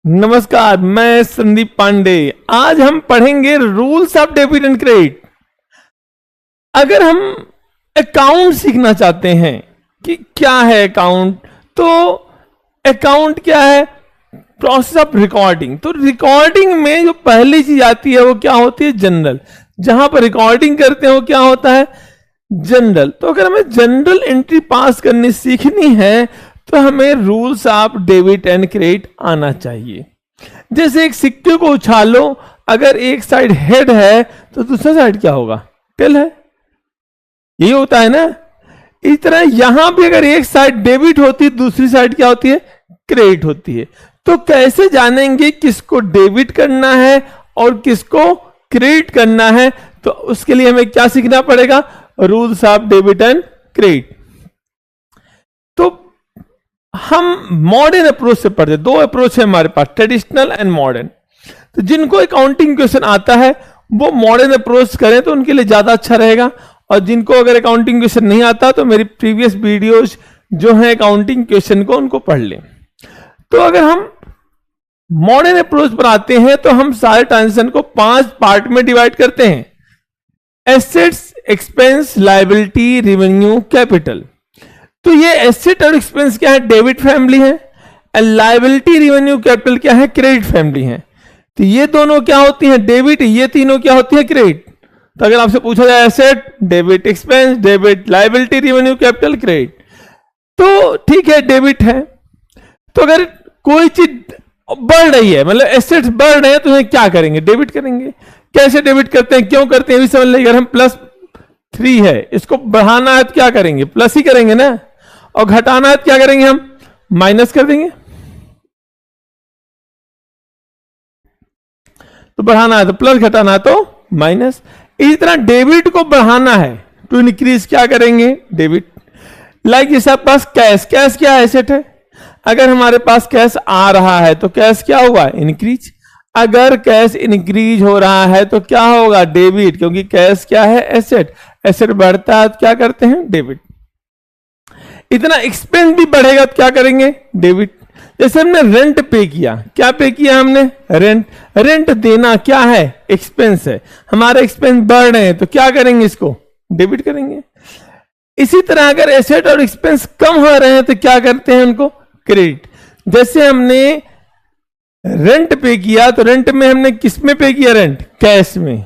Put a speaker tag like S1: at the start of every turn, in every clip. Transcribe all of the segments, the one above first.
S1: नमस्कार, मैं संदीप पांडे। आज हम पढ़ेंगे rules of debit and credit. अगर हम अकाउंट सीखना चाहते हैं कि क्या है अकाउंट, तो अकाउंट क्या है? Process of recording. तो रिकॉर्डिंग में जो पहली चीज आती है वो क्या होती है? जनरल। जहां पर रिकॉर्डिंग करते हैं वो क्या होता है? जनरल। तो अगर हमें जनरल एंट्री पास करनी सीखनी है तो हमें rules of debit and credit आना चाहिए। जैसे एक सिक्के को उछालो, अगर एक साइड हेड है तो दूसरा साइड क्या होगा? टेल है। यही होता है ना। इस तरह यहां भी अगर एक साइड डेबिट होती है, दूसरी साइड क्या होती है? क्रेडिट होती है। तो कैसे जानेंगे किसको डेबिट करना है और किसको क्रेडिट करना है? तो उसके लिए हमें क्या सीखना पड़ेगा? Rules of debit and credit. तो हम मॉडर्न अप्रोच से पढ़ते। दो अप्रोच है हमारे पास, ट्रेडिशनल एंड मॉडर्न। तो जिनको अकाउंटिंग क्वेश्चन आता है वो मॉडर्न अप्रोच करें तो उनके लिए ज्यादा अच्छा रहेगा, और जिनको अगर अकाउंटिंग क्वेश्चन नहीं आता तो मेरी प्रीवियस वीडियोस जो है अकाउंटिंग क्वेश्चन को उनको पढ़ लें। तो अगर हम मॉडर्न अप्रोच पर आते हैं तो हम सारे ट्रांजेक्शन को 5 पार्ट में डिवाइड करते हैं: assets, expense, liability, revenue, capital. तो ये एसेट और एक्सपेंस क्या है? डेबिट फैमिली है। लायबिलिटी, रेवेन्यू, कैपिटल क्या है? क्रेडिट फैमिली है। तो ये दोनों क्या होती हैं? डेबिट। ये तीनों क्या होती है? क्रेडिट। तो अगर आपसे पूछा जाए asset, debit, expense, debit, liability, revenue, capital, credit, तो ठीक है, डेबिट है। तो अगर कोई चीज बढ़ रही है, मतलब एसेट्स बढ़ रहे हैं, तो उन्हें क्या करेंगे? डेबिट करेंगे। कैसे डेबिट करते हैं, क्यों करते हैं, भी समझ लेंगे। अगर हम +3 है, इसको बढ़ाना है तो क्या करेंगे? प्लस ही करेंगे ना। और घटाना है तो क्या करेंगे? हम माइनस कर देंगे। तो बढ़ाना है तो प्लस, घटाना है तो माइनस। इसी तरह डेबिट को बढ़ाना है टू इंक्रीज, क्या करेंगे? डेबिट। लाइक जैसे आपके पास कैश, कैश क्या है? एसेट है। अगर हमारे पास कैश आ रहा है तो कैश क्या हुआ? इंक्रीज। अगर कैश इंक्रीज हो रहा है तो क्या होगा? डेबिट, क्योंकि कैश क्या है? एसेट। एसेट बढ़ता है तो क्या करते हैं? डेबिट। इतना एक्सपेंस भी बढ़ेगा तो क्या करेंगे? डेबिट। जैसे हमने रेंट पे किया, क्या पे किया हमने? रेंट। रेंट देना क्या है? एक्सपेंस है। हमारे एक्सपेंस बढ़ रहे हैं तो क्या करेंगे? इसको डेबिट करेंगे। इसी तरह अगर एसेट और एक्सपेंस कम हो रहे हैं तो क्या करते हैं? उनको क्रेडिट। जैसे हमने रेंट पे किया तो रेंट में हमने किस में पे किया? रेंट, कैश में।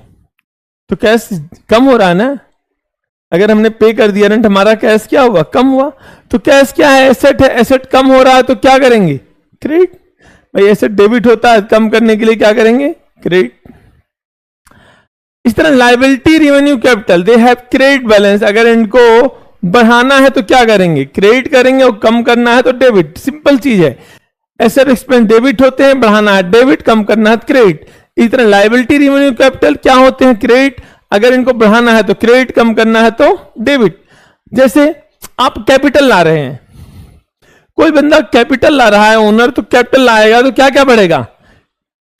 S1: तो कैश कम हो रहा है ना। अगर हमने पे कर दिया रेंट, हमारा कैश क्या हुआ? कम हुआ। तो कैश क्या है? एसेट है। एसेट कम हो रहा है तो क्या करेंगे? क्रेडिट। भाई एसेट डेबिट होता है, कम करने के लिए क्या करेंगे? क्रेडिट। इस तरह liability, revenue, capital, they have credit balance. अगर इनको बढ़ाना है तो क्या करेंगे? क्रेडिट करेंगे, और कम करना है तो डेबिट। सिंपल चीज है। एसेट, एक्सपेंस डेबिट होते हैं, बढ़ाना है डेबिट, कम करना है क्रेडिट। इस तरह लायबिलिटी, रेवेन्यू, कैपिटल क्या होते हैं? क्रेडिट। अगर इनको बढ़ाना है तो क्रेडिट, कम करना है तो डेबिट। जैसे आप कैपिटल ला रहे हैं, कोई बंदा कैपिटल ला रहा है, ओनर, तो कैपिटल लाएगा तो क्या क्या बढ़ेगा?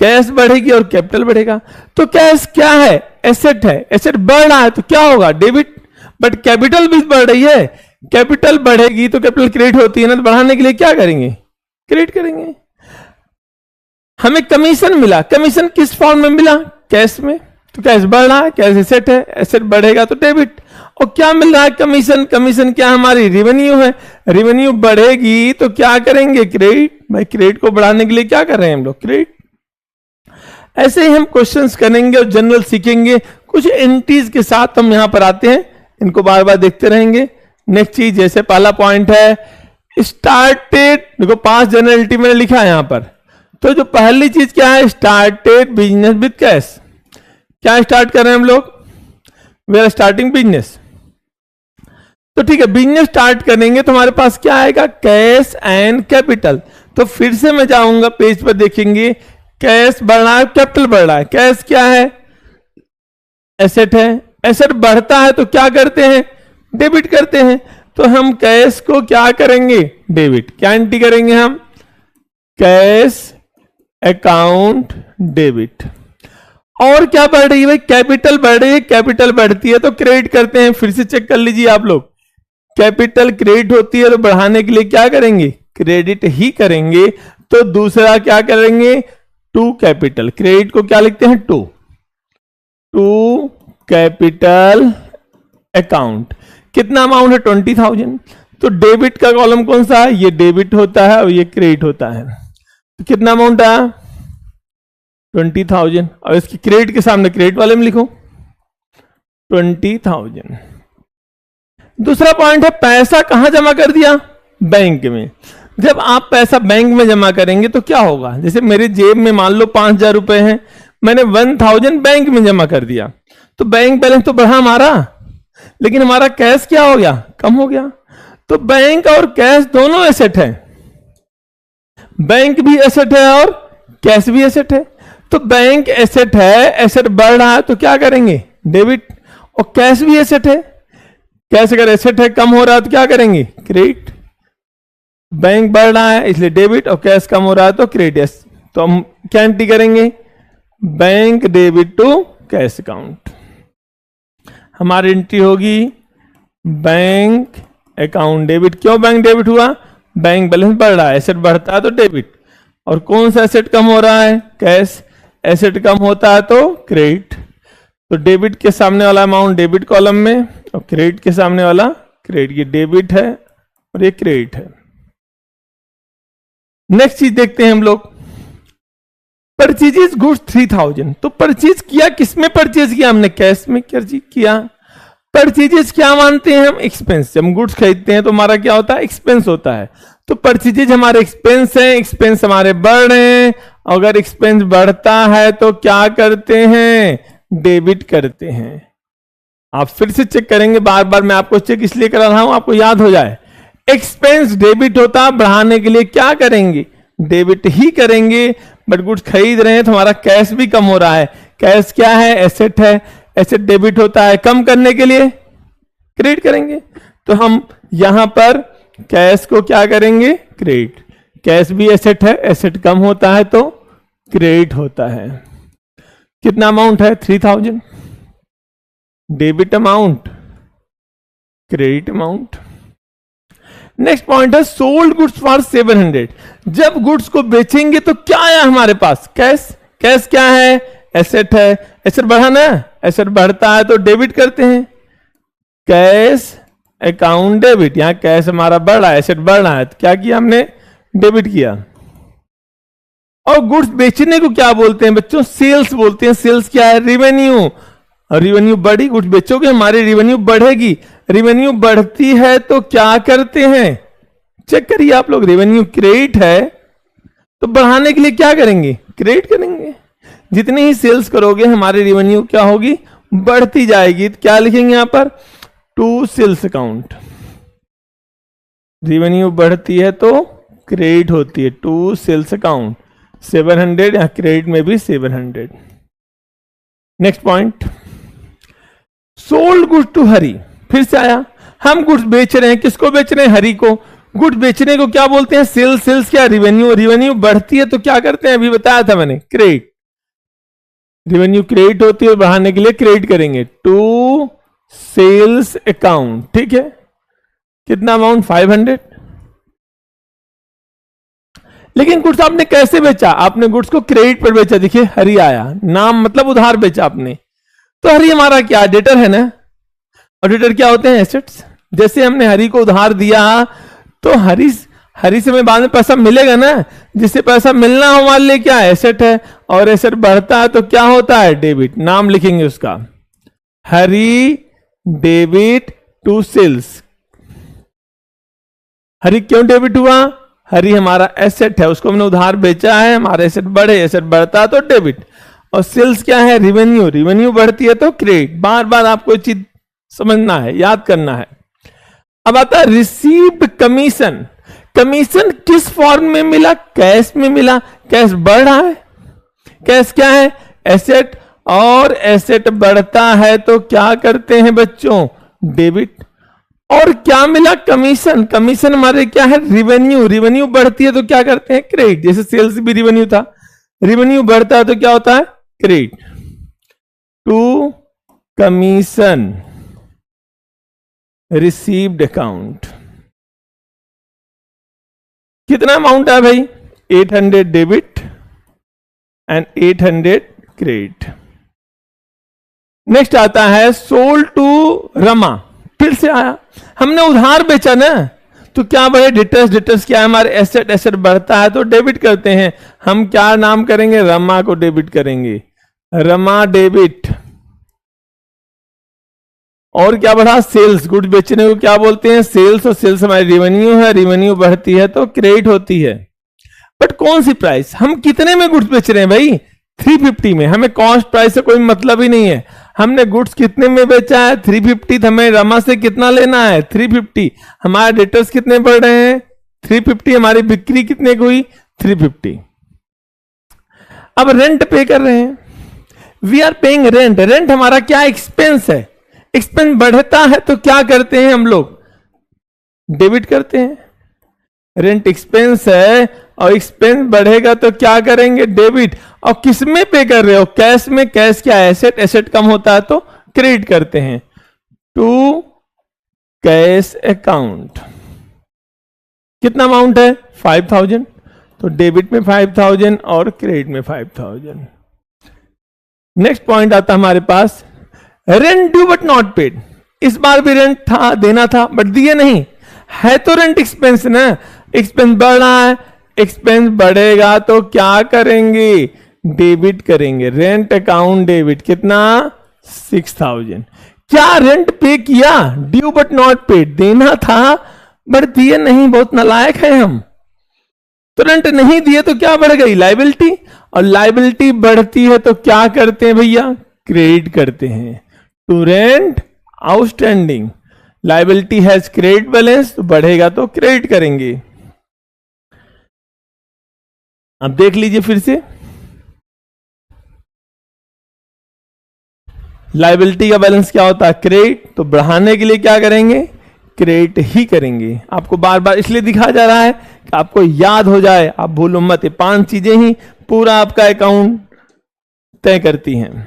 S1: कैश बढ़ेगी और कैपिटल बढ़ेगा। तो कैश क्या है? एसेट है। एसेट बढ़ रहा है तो क्या होगा? डेबिट। बट कैपिटल भी बढ़ रही है। कैपिटल बढ़ेगी तो कैपिटल क्रेडिट होती है ना, तो बढ़ाने के लिए क्या करेंगे? क्रेडिट करेंगे। हमें कमीशन मिला, कमीशन किस फॉर्म में मिला? कैश में। तो कैश बढ़ रहा है, कैश एसेट है, एसेट बढ़ेगा तो डेबिट। और क्या मिल रहा है? कमीशन। कमीशन क्या हमारी? रेवेन्यू है। रेवेन्यू बढ़ेगी तो क्या करेंगे? क्रेडिट। भाई क्रेडिट को बढ़ाने के लिए क्या कर रहे हैं हम लोग? क्रेडिट। ऐसे ही हम क्वेश्चंस करेंगे और जनरल सीखेंगे। कुछ एंट्रीज के साथ हम यहां पर आते हैं, इनको बार बार देखते रहेंगे। नेक्स्ट चीज, जैसे पहला पॉइंट है स्टार्टेड। देखो 5 जनरलिटी मैंने लिखा है यहां पर। तो जो पहली चीज क्या है? Started business with cash. क्या स्टार्ट कर रहे हैं हम लोग? We are starting business. तो ठीक है, बिजनेस स्टार्ट करेंगे तो हमारे पास क्या आएगा? Cash and capital. तो फिर से मैं जाऊंगा पेज पर, देखेंगे कैश बढ़ रहा है, कैपिटल बढ़ रहा है। कैश क्या है? एसेट है। एसेट बढ़ता है तो क्या करते हैं? डेबिट करते हैं। तो हम कैश को क्या करेंगे? डेबिट। क्या एंट्री करेंगे हम? Cash account debit. और क्या बढ़ रही है भाई? कैपिटल बढ़ रही है। कैपिटल बढ़ती है तो क्रेडिट करते हैं। फिर से चेक कर लीजिए आप लोग, कैपिटल क्रेडिट होती है तो बढ़ाने के लिए क्या करेंगे? क्रेडिट ही करेंगे। तो दूसरा क्या करेंगे, टू कैपिटल। क्रेडिट को क्या लिखते हैं, टू कैपिटल अकाउंट। कितना अमाउंट है, 20,000। तो डेबिट का कॉलम कौन सा है, ये डेबिट होता है और ये क्रेडिट होता है। तो कितना अमाउंट आया, 20,000। और इसकी क्रेडिट के सामने क्रेडिट वाले में लिखो 20,000। दूसरा पॉइंट है पैसा कहां जमा कर दिया, बैंक में। जब आप पैसा बैंक में जमा करेंगे तो क्या होगा, जैसे मेरे जेब में मान लो 5,000 रुपए हैं, मैंने 1,000 बैंक में जमा कर दिया, तो बैंक बैलेंस तो बढ़ा हमारा, लेकिन हमारा कैश क्या हो गया, कम हो गया। तो बैंक और कैश दोनों एसेट है, बैंक भी एसेट है और कैश भी एसेट है। तो बैंक एसेट है, एसेट बढ़ रहा है तो क्या करेंगे, डेबिट। और कैश भी एसेट है, कैश अगर एसेट है कम हो रहा है तो क्या करेंगे, क्रेडिट। बैंक बढ़ रहा है इसलिए डेबिट और कैश कम हो रहा है तो क्रेडिट। तो हम क्या एंट्री करेंगे, bank debit to cash account. हमारी एंट्री होगी बैंक अकाउंट डेबिट। क्यों बैंक डेबिट हुआ, बैंक बैलेंस बढ़ रहा है, एसेट बढ़ता है तो डेबिट। और कौन सा एसेट कम हो रहा है, कैश। एसेट कम होता है तो क्रेडिट। तो डेबिट के सामने वाला अमाउंट डेबिट कॉलम में और क्रेडिट के सामने वाला क्रेडिट। ये डेबिट है और ये क्रेडिट है। नेक्स्ट चीज देखते हैं हम लोग, परचेजेस गुड्स 3,000। तो परचेज किया, किसमें परचेज किया, हमने कैश में किया। परचेजेस क्या मानते हैं हम, एक्सपेंस। जब हम गुड्स खरीदते हैं तो हमारा क्या होता है, एक्सपेंस होता है। तो परचेजेज हमारे एक्सपेंस है, एक्सपेंस हमारे बढ़ रहे हैं। अगर एक्सपेंस बढ़ता है तो क्या करते हैं, डेबिट करते हैं। आप फिर से चेक करेंगे, बार बार मैं आपको चेक इसलिए करा रहा हूं आपको याद हो जाए। एक्सपेंस डेबिट होता, बढ़ाने के लिए क्या करेंगे, डेबिट ही करेंगे। बट गुड्स खरीद रहे हैं तो हमारा कैश भी कम हो रहा है। कैश क्या है, एसेट है, एसेट डेबिट होता है, कम करने के लिए क्रेडिट करेंगे। तो हम यहां पर कैश को क्या करेंगे, क्रेडिट। कैश भी एसेट है, एसेट कम होता है तो क्रेडिट होता है। कितना अमाउंट है, 3,000। Debit amount, credit amount. Next point है सोल्ड गुड्स फॉर 700। जब गुड्स को बेचेंगे तो क्या आया हमारे पास, कैश। कैश क्या है, एसेट है, एसेट बढ़ाना है, एसेट बढ़ता है तो डेबिट करते हैं, कैश अकाउंट डेबिट। यहां कैश हमारा बढ़ रहा है, एसेट बढ़ रहा है तो क्या किया हमने, डेबिट किया। और गुड्स बेचने को क्या बोलते हैं बच्चों, सेल्स बोलते हैं। सेल्स क्या है, रिवेन्यू। और रिवेन्यू बढ़ी, गुड्स बेचोगे हमारी रिवेन्यू बढ़ेगी। रिवेन्यू बढ़ती है तो क्या करते हैं, चेक करिए आप लोग, रिवेन्यू क्रेडिट है तो बढ़ाने के लिए क्या करेंगे, क्रेडिट करेंगे। जितनी ही सेल्स करोगे हमारी रिवेन्यू क्या होगी, बढ़ती जाएगी। तो क्या लिखेंगे यहां पर, टू सेल्स अकाउंट। रिवेन्यू बढ़ती है तो क्रेडिट होती है, टू सेल्स अकाउंट 700, या क्रेडिट में भी 700। Next point, sold goods to Hari. फिर से आया, हम गुड्स बेच रहे हैं, किसको बेच रहे हैं, हरी को। गुड्स बेचने को क्या बोलते हैं, सेल्स। सेल्स क्या, रिवेन्यू। रिवेन्यू बढ़ती है तो क्या करते हैं, अभी बताया था मैंने, क्रेडिट। रिवेन्यू क्रेडिट होती है, बढ़ाने के लिए क्रेडिट करेंगे, टू सेल्स अकाउंट। ठीक है, कितना अमाउंट, 500। लेकिन गुड्स आपने कैसे बेचा, आपने गुड्स को क्रेडिट पर बेचा। देखिए हरी आया, नाम मतलब उधार बेचा आपने। तो हरी हमारा क्या, डेटर है ना। और डेटर क्या होते हैं, एसेट्स। जैसे हमने हरी को उधार दिया तो हरी से हमें बाद में पैसा मिलेगा ना। जिससे पैसा मिलना हमारे लिए क्या है, एसेट है। और एसेट बढ़ता है तो क्या होता है, डेबिट। नाम लिखेंगे उसका, हरी डेबिट टू सेल्स। हरी क्यों डेबिट हुआ, हरी हमारा एसेट है, उसको हमने उधार बेचा है, हमारा एसेट बढ़े, एसेट बढ़ता है तो डेबिट। और सेल्स क्या है, रिवेन्यू। रिवेन्यू बढ़ती है तो क्रेडिट। बार बार आपको चीज समझना है, याद करना है। अब आता है रिसीव्ड कमीशन। कमीशन किस फॉर्म में मिला, कैश में मिला। कैश बढ़ रहा है, कैश क्या है, एसेट। और एसेट बढ़ता है तो क्या करते हैं बच्चों, डेबिट। और क्या मिला, कमीशन। कमीशन हमारे क्या है, रिवेन्यू। रिवेन्यू बढ़ती है तो क्या करते हैं, क्रेडिट। जैसे सेल्स भी रिवेन्यू था, रिवेन्यू बढ़ता है तो क्या होता है, credit. To commission received account. कितना अमाउंट है भाई, 800 डेबिट एंड 800 क्रेडिट। नेक्स्ट आता है सोल्ड टू रमा, फिर से आया, हमने उधार बेचा ना, तो क्या बढ़े, डिटर्स, डिटर्स क्या है हमारे एसेट, एसेट बढ़ता है तो डेबिट करते हैं, हम क्या नाम करेंगे, रमा को डेबिट करेंगे, रमा डेबिट। और क्या बढ़ा, सेल्स, गुड्स बेचने को क्या बोलते हैं, सेल्स, और सेल्स हमारी रेवेन्यू है, रेवेन्यू बढ़ती है तो क्रेडिट होती है। बट कौन सी प्राइस, हम कितने में गुड्स बेच रहे हैं भाई, 350 में, हमें कॉस्ट प्राइस से कोई मतलब ही नहीं है, हमने गुड्स कितने में बेचा है 350, हमें रमा से कितना लेना है 350, हमारे डेटर्स कितने बढ़ रहे हैं 350, हमारी बिक्री कितने की हुई 350। अब रेंट पे कर रहे हैं, we are paying rent, rent हमारा क्या एक्सपेंस है, एक्सपेंस बढ़ता है तो क्या करते हैं हम लोग, डेबिट करते हैं, रेंट एक्सपेंस है और एक्सपेंस बढ़ेगा तो क्या करेंगे, डेबिट। और किस में पे कर रहे हो, कैश में, कैश क्या एसेट, एसेट कम होता है तो क्रेडिट करते हैं, टू कैश अकाउंट। कितना अमाउंट है 5000, तो डेबिट में 5000 और क्रेडिट में 5000। नेक्स्ट पॉइंट आता हमारे पास, rent due but not paid, इस बार भी रेंट था, देना था बट दिए नहीं, है तो रेंट एक्सपेंस ना, एक्सपेंस बढ़ रहा है, एक्सपेंस बढ़ेगा तो क्या करेंगे, डेबिट करेंगे, रेंट अकाउंट डेबिट, कितना 6000। क्या रेंट पे किया, ड्यू बट नॉट पेड, देना था बट दिए नहीं, बहुत नालायक है हम, तो रेंट नहीं दिए तो क्या बढ़ गई, लाइबिलिटी, और लाइबिलिटी बढ़ती है तो क्या करते हैं भैया, क्रेडिट करते हैं, to rent outstanding, liability has credit balance, तो बढ़ेगा तो क्रेडिट करेंगे। अब देख लीजिए फिर से, लाइबिलिटी का बैलेंस क्या होता है, क्रेडिट, तो बढ़ाने के लिए क्या करेंगे, क्रेडिट ही करेंगे। आपको बार बार इसलिए दिखाया जा रहा है कि आपको याद हो जाए, आप भूलो मत, 5 चीजें ही पूरा आपका अकाउंट तय करती हैं।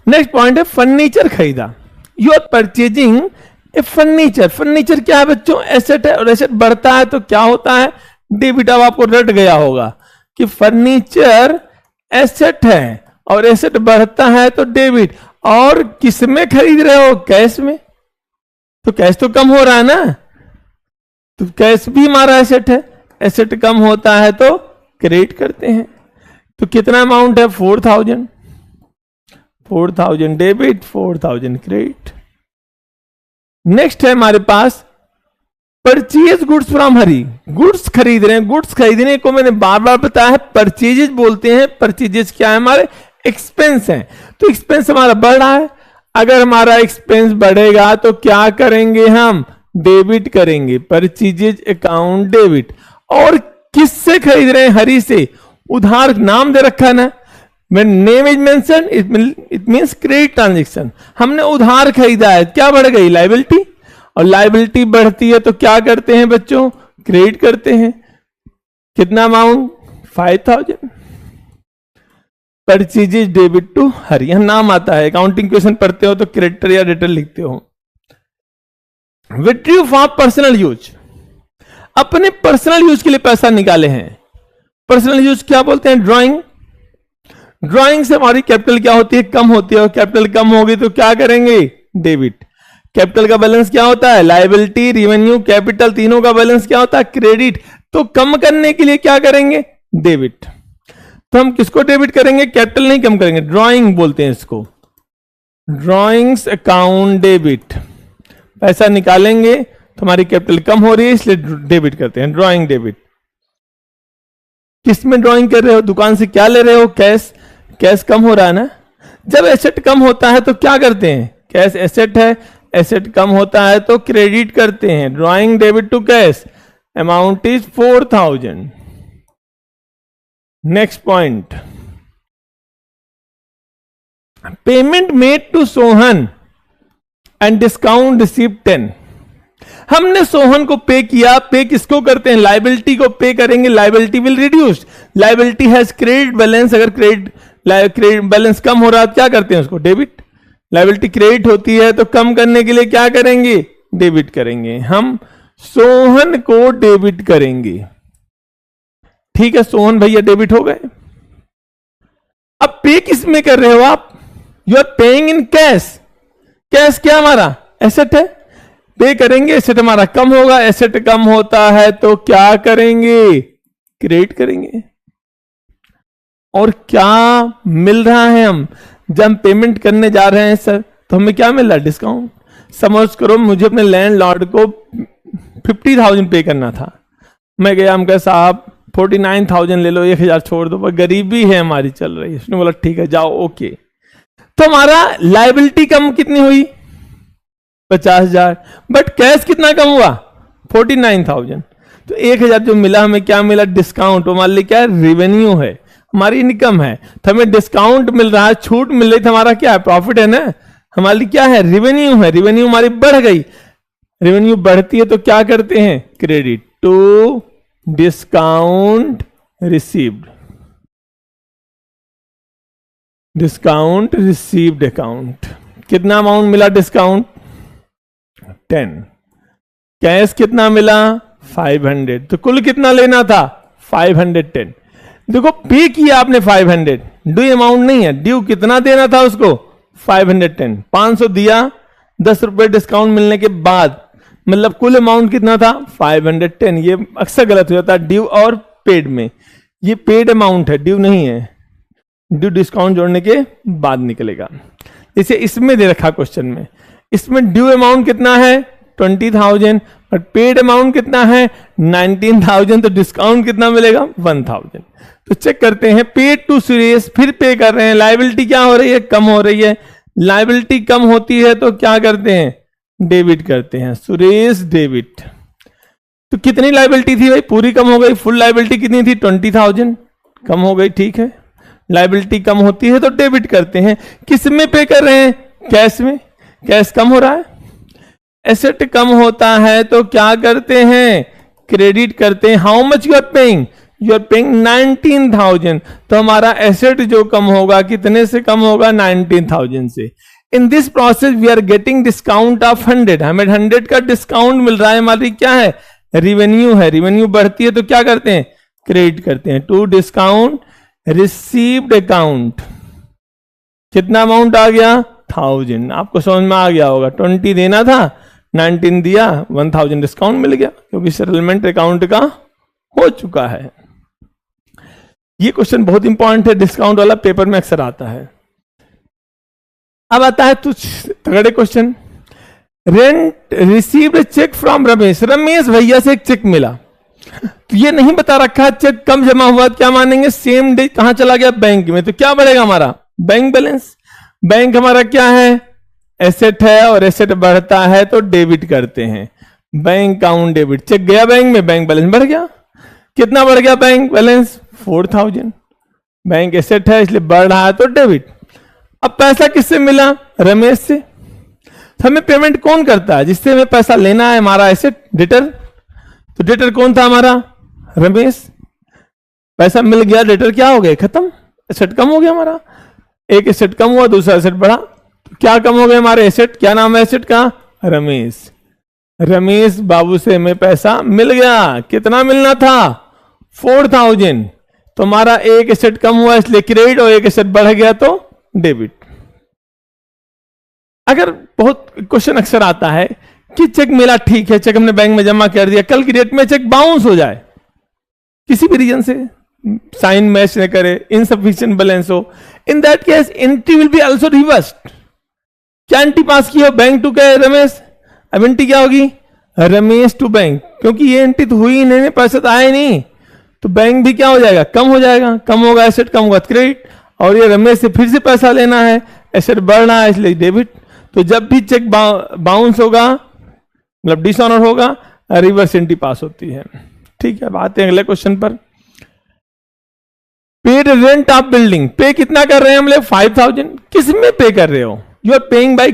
S1: नेक्स्ट पॉइंट है फर्नीचर खरीदा, you are purchasing a furniture, furniture क्या है बच्चों, एसेट है, और एसेट बढ़ता है तो क्या होता है, डेबिट। अब आपको रट गया होगा कि फर्नीचर एसेट है और एसेट बढ़ता है तो डेबिट, और किस में खरीद रहे हो, कैश में, तो कैश तो कम हो रहा है ना, तो कैश भी हमारा एसेट है, एसेट कम होता है तो क्रेडिट करते हैं, तो कितना अमाउंट है 4000, 4000 डेबिट, 4000 क्रेडिट। नेक्स्ट है हमारे पास purchase goods from Hari, goods खरीद रहे हैं, गुड्स खरीदने को मैंने बार बार बताया है परचेजेज बोलते हैं, परचेजेज क्या है हमारे एक्सपेंस हैं, तो एक्सपेंस हमारा बढ़ रहा है, अगर हमारा एक्सपेंस बढ़ेगा तो क्या करेंगे हम, डेबिट करेंगे, परचेजेज अकाउंट डेबिट। और किससे खरीद रहे हैं, हरी से, उधार नाम दे रखा है ना, when name is mentioned it means credit transaction, हमने उधार खरीदा है, क्या बढ़ गई, लाइबिलिटी, और लाइबिलिटी बढ़ती है तो क्या करते हैं बच्चों, क्रेडिट करते हैं, कितना अमाउंट 5000, परचेजेज डेबिट टू हरी, यहां नाम आता है, अकाउंटिंग क्वेश्चन पढ़ते हो तो क्रेडिटर या डेटर लिखते हो। विड्रॉ फॉर पर्सनल यूज, अपने पर्सनल यूज के लिए पैसा निकाले हैं, पर्सनल यूज क्या बोलते हैं, ड्राइंग, ड्राइंग से हमारी कैपिटल क्या होती है, कम होती है, और कैपिटल कम होगी तो क्या करेंगे, डेबिट। कैपिटल का बैलेंस क्या होता है, लायबिलिटी, रेवेन्यू, कैपिटल, तीनों का बैलेंस क्या होता है, क्रेडिट, तो कम करने के लिए क्या करेंगे, डेबिट। तो हम किसको डेबिट करेंगे, कैपिटल नहीं कम करेंगे, ड्राइंग बोलते हैं इसको, ड्राइंग्स अकाउंट डेबिट, पैसा निकालेंगे तो हमारी कैपिटल कम हो रही है इसलिए डेबिट करते हैं, ड्राइंग डेबिट। किस में ड्राइंग कर रहे हो, दुकान से क्या ले रहे हो, कैश, कैश कम हो रहा है ना, जब एसेट कम होता है तो क्या करते हैं, कैश एसेट है, एसेट कम होता है तो क्रेडिट करते हैं, drawing debit to cash, amount is 4000। Next point, payment made to Sohan and discount receive 10, हमने सोहन को पे किया, पे किसको करते हैं, लाइबिलिटी को पे करेंगे, liability will reduce, liability has credit balance, अगर क्रेडिट बैलेंस कम हो रहा है क्या करते हैं उसको, डेबिट, लाइबिलिटी क्रेडिट होती है तो कम करने के लिए क्या करेंगे, डेबिट करेंगे, हम सोहन को डेबिट करेंगे। ठीक है सोहन भैया डेबिट हो गए। अब पे किस में कर रहे हो आप? You are paying in cash. Cash क्या हमारा एसेट है, पे करेंगे, एसेट हमारा कम होगा, एसेट कम होता है तो क्या करेंगे? क्रेडिट करेंगे। और क्या मिल रहा है हम जब हम पेमेंट करने जा रहे हैं सर, तो हमें क्या मिल रहा है? डिस्काउंट। समझ करो मुझे अपने लैंडलॉर्ड को 50,000 पे करना था, मैं गया, हम कहा साहब 49,000 ले लो, 1,000 छोड़ दो, पर गरीबी है हमारी चल रही है। उसने बोला ठीक है जाओ, ओके। तो हमारा लाइबिलिटी कम कितनी हुई? 50,000, बट कैश कितना कम हुआ? 49,000। तो 1,000 जो मिला हमें क्या मिला? डिस्काउंट। हमारे लिए क्या है? रेवेन्यू है, हमारी इनकम है। तो हमें डिस्काउंट मिल रहा है, छूट मिल रही, तो हमारा क्या है? प्रॉफिट है ना। हमारे लिए क्या है? रेवेन्यू है। रेवेन्यू हमारी बढ़ गई। रेवेन्यू बढ़ती है तो क्या करते हैं? Credit to discount received. Discount received account. कितना अमाउंट मिला डिस्काउंट? 10। कैश कितना मिला? 500। तो कुल कितना लेना था? 510। देखो पे किया आपने 500, ड्यू अमाउंट नहीं है, ड्यू कितना देना था उसको? 510। 500 दिया, 10 रुपए डिस्काउंट मिलने के बाद, मतलब कुल अमाउंट कितना था? 510। ये अक्सर गलत हो जाता है ड्यू और पेड में। ये पेड अमाउंट है, ड्यू नहीं है। ड्यू डिस्काउंट जोड़ने के बाद निकलेगा। जैसे इसमें दे रखा क्वेश्चन में, इसमें ड्यू अमाउंट कितना है? 20,000, और पेड अमाउंट कितना है? 19,000। तो डिस्काउंट कितना मिलेगा? 1,000। तो चेक करते हैं, पेड टू सुरेश, फिर पे कर रहे हैं। लाइबिलिटी क्या हो रही है? कम हो रही है। लाइबिलिटी कम होती है तो क्या करते हैं? डेबिट करते हैं। सुरेश डेबिट। तो कितनी लाइबिलिटी थी भाई? पूरी कम हो गई। फुल लाइबिलिटी कितनी थी? 20,000 कम हो गई। ठीक है, लाइबिलिटी कम होती है तो डेबिट करते हैं। किस में पे कर रहे हैं? कैश में। कैश कम हो रहा है, एसेट कम होता है तो क्या करते हैं? क्रेडिट करते हैं। How much you are paying? You are paying 19,000। तो हमारा एसेट जो कम होगा कितने से कम होगा? 19,000 से। In this process we are getting discount of 100। हमें 100 का डिस्काउंट मिल रहा है। हमारी क्या है? रिवेन्यू है। रिवेन्यू बढ़ती है तो क्या करते हैं? क्रेडिट करते हैं टू डिस्काउंट रिसीव्ड अकाउंट। कितना अमाउंट आ गया? 1000। आपको समझ में आ गया होगा, 20 देना था, 19 दिया, 1000 डिस्काउंट मिल गया, क्योंकि सेटलमेंट अकाउंट का हो चुका है। ये क्वेश्चन बहुत इंपॉर्टेंट है, डिस्काउंट वाला पेपर में अक्सर आता है। अब आता है कुछ तगड़े question. Rent received cheque from Ramesh. Ramesh भैया से एक चेक मिला, तो ये नहीं बता रखा चेक कम जमा हुआ, क्या मानेंगे? सेम डे कहां चला गया? बैंक में। तो क्या बढ़ेगा हमारा? Bank balance. बैंक हमारा क्या है? एसेट है, और एसेट बढ़ता है तो डेबिट करते हैं। Bank account debit. चेक गया बैंक में, बैंक बैलेंस बढ़ गया। कितना बढ़ गया बैंक बैलेंस? 4,000। बैंक एसेट है इसलिए बढ़ रहा है तो डेबिट। अब पैसा किससे मिला? रमेश से। तो हमें पेमेंट कौन करता है? जिससे हमें पैसा लेना है, हमारा एसेट डेटर। तो डेटर कौन था? हमारा रमेश। पैसा मिल गया, डेटर क्या हो गए? खत्म। एसेट कम हो गया हमारा। एक एसेट कम हुआ, दूसरा एसेट बढ़ा, तो क्या कम हो गए हमारे एसेट? क्या नाम है एसेट का? रमेश। रमेश बाबू से हमें पैसा मिल गया। कितना मिलना था? 4,000। तो हमारा एक एसेट कम हुआ इसलिए क्रेडिट, और एक एसेट बढ़ गया तो डेबिट। अगर बहुत क्वेश्चन अक्सर आता है कि चेक मिला, ठीक है, चेक हमने बैंक में जमा कर दिया, कल की डेट में चेक बाउंस हो जाए किसी भी रीजन से, साइन मैच न करे, इनसफिशिएंट बैलेंस हो, in that case entry will be also reversed. क्या एंट्री पास की हो? बैंक टू क्या? रमेश। अब एंट्री क्या होगी? रमेश टू बैंक, क्योंकि ये एंट्री तो हुई नहीं, पैसे तो आए नहीं, तो बैंक भी क्या हो जाएगा? कम हो जाएगा। कम होगा एसेट, कम होगा क्रेडिट, और ये रमेश से फिर से पैसा लेना है, एसेट बढ़ रहा है इसलिए डेबिट। तो जब भी चेक बाउंस होगा, मतलब डिसऑनर होगा, रिवर्स एंट्री पास होती है। ठीक है, अब आते हैं अगले क्वेश्चन पर। Paid rent of building. पे कितना कर रहे हैं हम लोग? 5,000। किस में पे कर रहे हो? You are paying by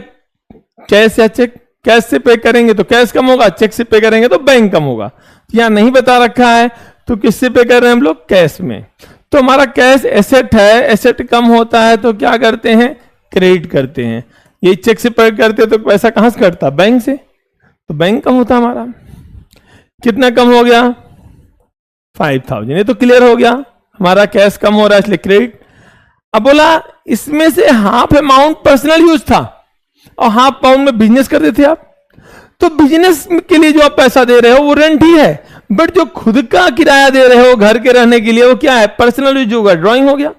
S1: cash या चेक। कैश से पे करेंगे तो कैश कम होगा, चेक से पे करेंगे तो बैंक कम होगा। यहां नहीं बता रखा है, तो किससे पे कर रहे हैं हम लोग? कैश में। तो हमारा कैश एसेट है, एसेट कम होता है तो क्या करते हैं? क्रेडिट करते हैं। ये चेक से पे करते तो पैसा कहां से कटता? बैंक से, तो बैंक कम होता हमारा। कितना कम हो गया? 5000। ये तो क्लियर हो गया, हमारा कैश कम हो रहा है इसलिए क्रेडिट। अब बोला इसमें से हाफ अमाउंट पर्सनल यूज था और हाफ अमाउंट में बिजनेस कर देते आप, तो बिजनेस के लिए जो आप पैसा दे रहे हो वो रेंट ही है, बट जो खुद का किराया दे रहे हो घर के रहने के लिए वो क्या है, पर्सनल यूज होगा, ड्राइंग हो गया।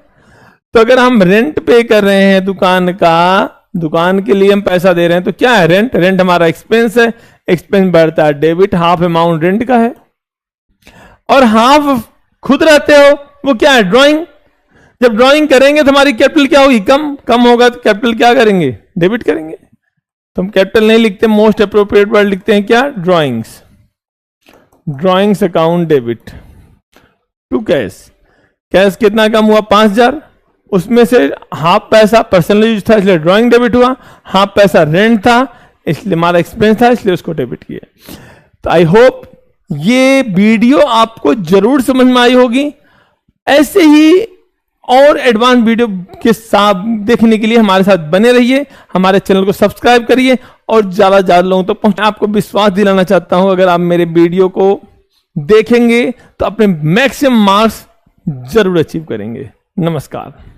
S1: तो अगर हम रेंट पे कर रहे हैं दुकान का, दुकान के लिए हम पैसा दे रहे हैं, तो क्या है, रेंट। रेंट हमारा एक्सपेंस है, एक्सपेंस बढ़ता है डेबिट, हाफ अमाउंट रेंट का है और हाफ खुद रहते हो वो क्या है, ड्राइंग। जब ड्राइंग करेंगे तो हमारी कैपिटल क्या होगी, कम होगा, तो कैपिटल क्या करेंगे, डेबिट करेंगे। तो हम कैपिटल नहीं लिखते, मोस्ट अप्रोप्रिएट वर्ड लिखते हैं क्या, drawings. Drawings account debit to cash. Cash कितना कम हुआ, 5000, उसमें से हाफ पैसा पर्सनल यूज था इसलिए ड्राइंग डेबिट हुआ, हाफ पैसा रेंट था इसलिए हमारा एक्सपेंस था इसलिए उसको डेबिट किया। तो आई होप ये वीडियो आपको जरूर समझ में आई होगी। ऐसे ही और एडवांस वीडियो के साथ देखने के लिए हमारे साथ बने रहिए, हमारे चैनल को सब्सक्राइब करिए और ज्यादा ज्यादा लोगों तक पहुंचे। आपको विश्वास दिलाना चाहता हूं, अगर आप मेरे वीडियो को देखेंगे तो अपने मैक्सिमम मार्क्स जरूर अचीव करेंगे। नमस्कार।